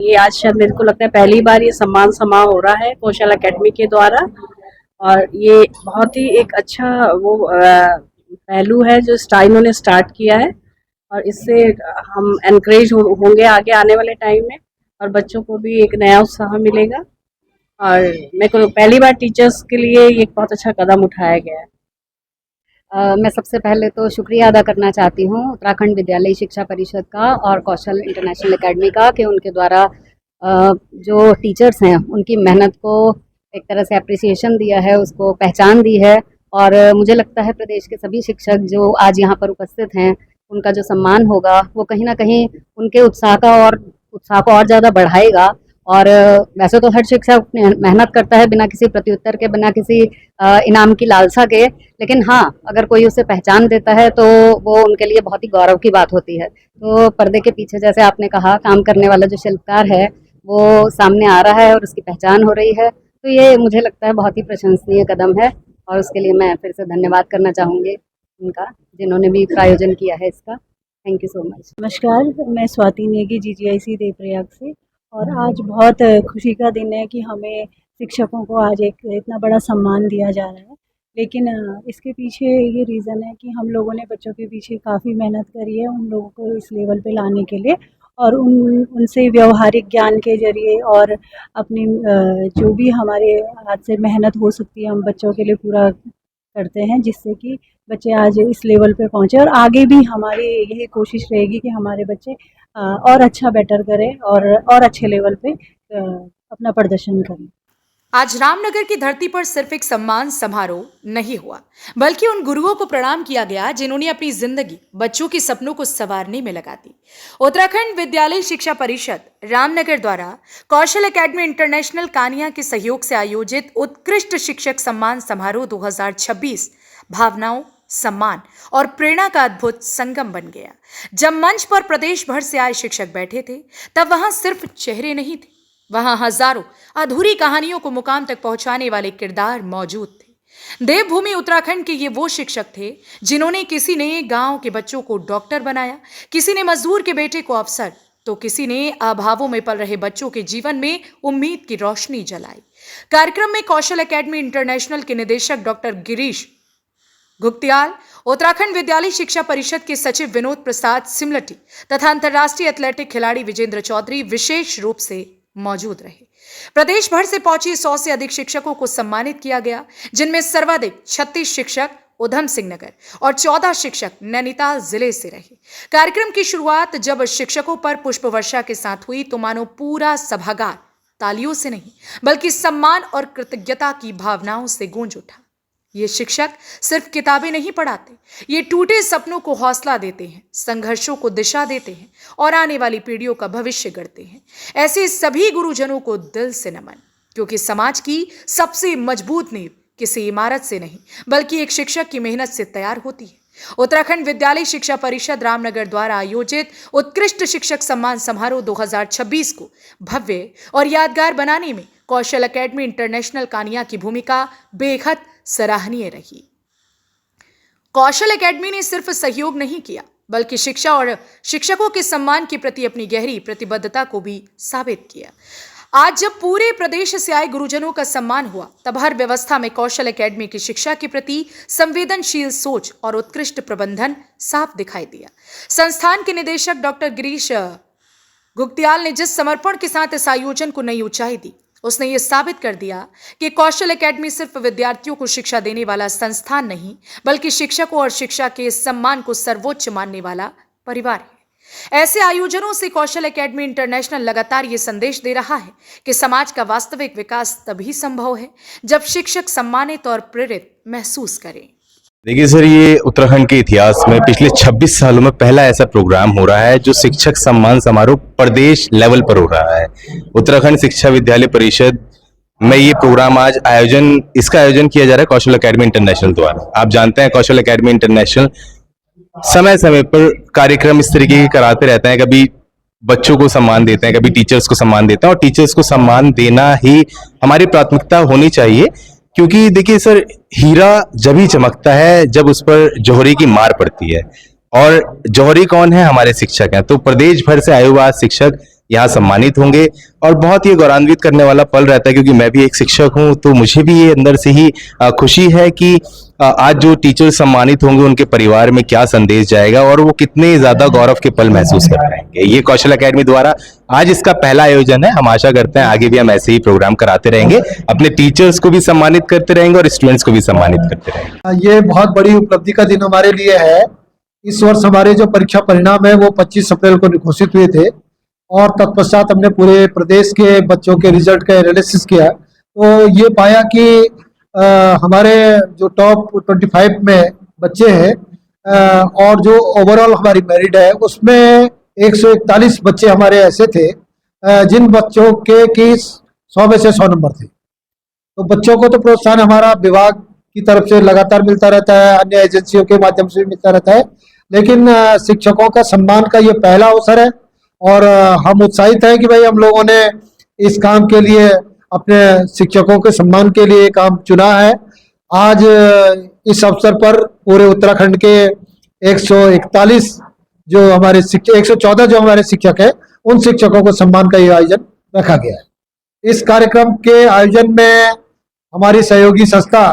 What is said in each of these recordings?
ये आज शायद मेरे को लगता है पहली बार ये सम्मान समारोह हो रहा है कौशल एकेडमी के द्वारा, और ये बहुत ही एक अच्छा वो पहलू है जो इन्होंने स्टार्ट किया है, और इससे हम एनकरेज होंगे आगे आने वाले टाइम में, और बच्चों को भी एक नया उत्साह मिलेगा। और मेरे को पहली बार टीचर्स के लिए ये बहुत अच्छा कदम उठाया गया है। मैं सबसे पहले तो शुक्रिया अदा करना चाहती हूँ उत्तराखंड विद्यालय शिक्षा परिषद का और कौशल इंटरनेशनल एकेडमी का कि उनके द्वारा जो टीचर्स हैं उनकी मेहनत को एक तरह से अप्रिसिएशन दिया है, उसको पहचान दी है। और मुझे लगता है प्रदेश के सभी शिक्षक जो आज यहाँ पर उपस्थित हैं उनका जो सम्मान होगा वो कहीं ना कहीं उनके उत्साह को और ज़्यादा बढ़ाएगा। और वैसे तो हर शिक्षक मेहनत करता है बिना किसी प्रत्युत्तर के, बिना किसी इनाम की लालसा के, लेकिन हाँ अगर कोई उसे पहचान देता है तो वो उनके लिए बहुत ही गौरव की बात होती है। तो पर्दे के पीछे जैसे आपने कहा काम करने वाला जो शिल्पकार है वो सामने आ रहा है और उसकी पहचान हो रही है, तो ये मुझे लगता है बहुत ही प्रशंसनीय कदम है, और उसके लिए मैं फिर से धन्यवाद करना चाहूँगी उनका जिन्होंने भी प्रायोजन किया है इसका। Thank you so much. नमस्कार, मैं स्वाति नेगी GGIC देवप्रयाग से, और आज बहुत खुशी का दिन है कि हमें शिक्षकों को आज एक इतना बड़ा सम्मान दिया जा रहा है। लेकिन इसके पीछे ये रीज़न है कि हम लोगों ने बच्चों के पीछे काफ़ी मेहनत करी है उन लोगों को इस लेवल पे लाने के लिए, और उनसे व्यवहारिक ज्ञान के ज़रिए और अपनी जो भी हमारे हाथ से मेहनत हो सकती है हम बच्चों के लिए पूरा करते हैं, जिससे कि बच्चे आज इस लेवल पे पहुँचे। और आगे भी हमारी यही कोशिश रहेगी कि हमारे बच्चे और अच्छा बेटर करें और अच्छे लेवल पे अपना प्रदर्शन करें। आज रामनगर की धरती पर सिर्फ एक सम्मान समारोह नहीं हुआ, बल्कि उन गुरुओं को प्रणाम किया गया जिन्होंने अपनी जिंदगी बच्चों के सपनों को संवारने में लगा दी। उत्तराखंड विद्यालय शिक्षा परिषद रामनगर द्वारा कौशल एकेडमी इंटरनेशनल कानिया के सहयोग से आयोजित उत्कृष्ट शिक्षक सम्मान समारोह 2026 भावनाओं, सम्मान और प्रेरणा का अद्भुत संगम बन गया। जब मंच पर प्रदेश भर से आए शिक्षक बैठे थे तब वहां सिर्फ चेहरे नहीं थे, वहां हजारों अधूरी कहानियों को मुकाम तक पहुंचाने वाले किरदार मौजूद थे। देवभूमि उत्तराखंड के ये वो शिक्षक थे जिन्होंने किसी ने गांव के बच्चों को डॉक्टर बनाया, किसी ने मजदूर के बेटे को अफसर, तो किसी ने अभावों में पल रहे बच्चों के जीवन में उम्मीद की रोशनी जलाई। कार्यक्रम में कौशल एकेडमी इंटरनेशनल के निदेशक डॉक्टर गिरीश गुक्तियाल, उत्तराखंड विद्यालय शिक्षा परिषद के सचिव विनोद प्रसाद सिमलटी तथा अंतर्राष्ट्रीय एथलेटिक खिलाड़ी विजेंद्र चौधरी विशेष रूप से मौजूद रहे। प्रदेश भर से पहुंचे 100 से अधिक शिक्षकों को सम्मानित किया गया, जिनमें सर्वाधिक 36 शिक्षक उधम सिंह नगर और 14 शिक्षक नैनीताल जिले से रहे। कार्यक्रम की शुरुआत जब शिक्षकों पर पुष्प वर्षा के साथ हुई तो मानो पूरा सभागार तालियों से नहीं बल्कि सम्मान और कृतज्ञता की भावनाओं से गूंज उठा। ये शिक्षक सिर्फ किताबें नहीं पढ़ाते, ये टूटे सपनों को हौसला देते हैं, संघर्षों को दिशा देते हैं और आने वाली पीढ़ियों का भविष्य गढ़ते हैं। ऐसे सभी गुरुजनों को दिल से नमन, क्योंकि समाज की सबसे मजबूत नींव किसी इमारत से नहीं बल्कि एक शिक्षक की मेहनत से तैयार होती है। उत्तराखंड विद्यालय शिक्षा परिषद रामनगर द्वारा आयोजित उत्कृष्ट शिक्षक सम्मान समारोह 2026 को भव्य और यादगार बनाने में कौशल एकेडमी इंटरनेशनल कानिया की भूमिका बेहद सराहनीय रही। कौशल एकेडमी ने सिर्फ सहयोग नहीं किया बल्कि शिक्षा और शिक्षकों के सम्मान के प्रति अपनी गहरी प्रतिबद्धता को भी साबित किया। आज जब पूरे प्रदेश से आए गुरुजनों का सम्मान हुआ तब हर व्यवस्था में कौशल एकेडमी की शिक्षा के प्रति संवेदनशील सोच और उत्कृष्ट प्रबंधन साफ दिखाई दिया। संस्थान के निदेशक डॉक्टर गिरीश गुक्तियाल ने जिस समर्पण के साथ इस आयोजन को नई ऊंचाई दी, उसने ये साबित कर दिया कि कौशल एकेडमी सिर्फ विद्यार्थियों को शिक्षा देने वाला संस्थान नहीं बल्कि शिक्षकों और शिक्षा के सम्मान को सर्वोच्च मानने वाला परिवार है। ऐसे आयोजनों से कौशल एकेडमी इंटरनेशनल लगातार ये संदेश दे रहा है कि समाज का वास्तविक विकास तभी संभव है जब शिक्षक सम्मानित और प्रेरित महसूस करें। देखिए सर, ये उत्तराखंड के इतिहास में पिछले 26 सालों में पहला ऐसा प्रोग्राम हो रहा है जो शिक्षक सम्मान समारोह प्रदेश लेवल पर हो रहा है। उत्तराखंड शिक्षा विद्यालय परिषद में ये प्रोग्राम आज इसका आयोजन किया जा रहा है कौशल एकेडमी इंटरनेशनल द्वारा। आप जानते हैं कौशल एकेडमी इंटरनेशनल समय समय पर कार्यक्रम इस तरीके के कराते रहते हैं, कभी बच्चों को सम्मान देते हैं, कभी टीचर्स को सम्मान देते हैं, और टीचर्स को सम्मान देना ही हमारी प्राथमिकता होनी चाहिए। क्योंकि देखिए सर, हीरा जब ही चमकता है जब उस पर जौहरी की मार पड़ती है, और जौहरी कौन है? हमारे शिक्षक हैं। तो प्रदेश भर से आए हुए शिक्षक यहाँ सम्मानित होंगे। और बहुत ही गौरवान्वित करने वाला पल रहता है, क्योंकि मैं भी एक शिक्षक हूँ, तो मुझे भी ये अंदर से ही खुशी है कि आज जो टीचर सम्मानित होंगे उनके परिवार में क्या संदेश जाएगा और वो कितने ज्यादा गौरव के पल महसूस कर पाएंगे। ये कौशल अकेडमी द्वारा आज इसका पहला आयोजन है। हम आशा करते हैं आगे भी हम ऐसे ही प्रोग्राम कराते रहेंगे, अपने टीचर्स को भी सम्मानित करते रहेंगे और स्टूडेंट्स को भी सम्मानित करते रहेंगे। ये बहुत बड़ी उपलब्धि का दिन हमारे लिए है। इस वर्ष हमारे जो परीक्षा परिणाम है वो 25 अप्रैल को घोषित हुए थे और तत्पश्चात हमने पूरे प्रदेश के बच्चों के रिजल्ट का एनालिसिस किया, तो ये पाया कि हमारे जो टॉप 25 में बच्चे हैं और जो ओवरऑल हमारी मेरिट है उसमें 141 बच्चे हमारे ऐसे थे जिन बच्चों के कि 100 में से 100 नंबर थे। तो बच्चों को तो प्रोत्साहन हमारा विभाग की तरफ से लगातार मिलता रहता है, अन्य एजेंसियों के माध्यम से भी मिलता रहता है, लेकिन शिक्षकों का सम्मान का ये पहला अवसर है और हम उत्साहित हैं कि भाई हम लोगों ने इस काम के लिए अपने शिक्षकों के सम्मान के लिए काम चुना है। आज इस अवसर पर पूरे उत्तराखंड के 141 जो हमारे 114 जो हमारे शिक्षक हैं उन शिक्षकों को सम्मान का ये आयोजन रखा गया है। इस कार्यक्रम के आयोजन में हमारी सहयोगी संस्था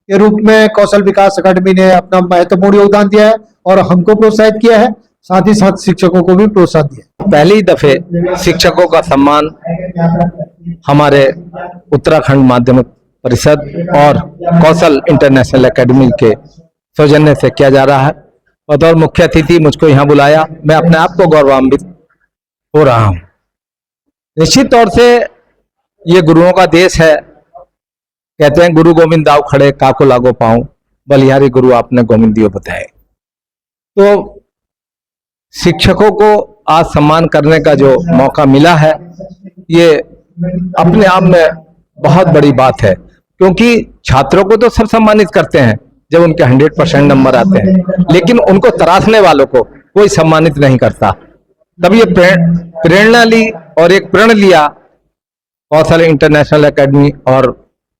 के रूप में कौशल विकास अकादमी ने अपना महत्वपूर्ण योगदान दिया है और हमको प्रोत्साहित किया है, साथ ही साथ शिक्षकों को भी प्रोत्साहन दिया। पहली दफे शिक्षकों का सम्मान हमारे उत्तराखंड माध्यमिक परिषद और कौशल इंटरनेशनल एकेडमी के सौजन्य से किया जा रहा है। बतौर मुख्य अतिथि मुझको यहाँ बुलाया, मैं अपने आप को गौरवान्वित हो रहा हूँ। निश्चित तौर से ये गुरुओं का देश है। कहते हैं गुरु गोविंद दाव खड़े काको लागो पाऊं, बलिहारी गुरु आपने गोविंद दियो बताए। तो शिक्षकों को आज सम्मान करने का जो मौका मिला है ये अपने आप में बहुत बड़ी बात है, क्योंकि छात्रों को तो सब सम्मानित करते हैं जब उनके 100% नंबर आते हैं, लेकिन उनको तराशने वालों को कोई सम्मानित नहीं करता। तब ये प्रेरणा ली और एक प्रण लिया कौशल इंटरनेशनल एकेडमी और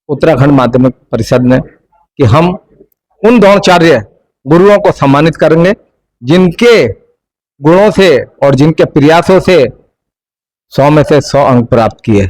उत्तराखंड माध्यमिक परिषद ने कि हम उन द्रोणाचार्य गुरुओं को सम्मानित करेंगे जिनके गुणों से और जिनके प्रयासों से 100 में से 100 अंक प्राप्त किए।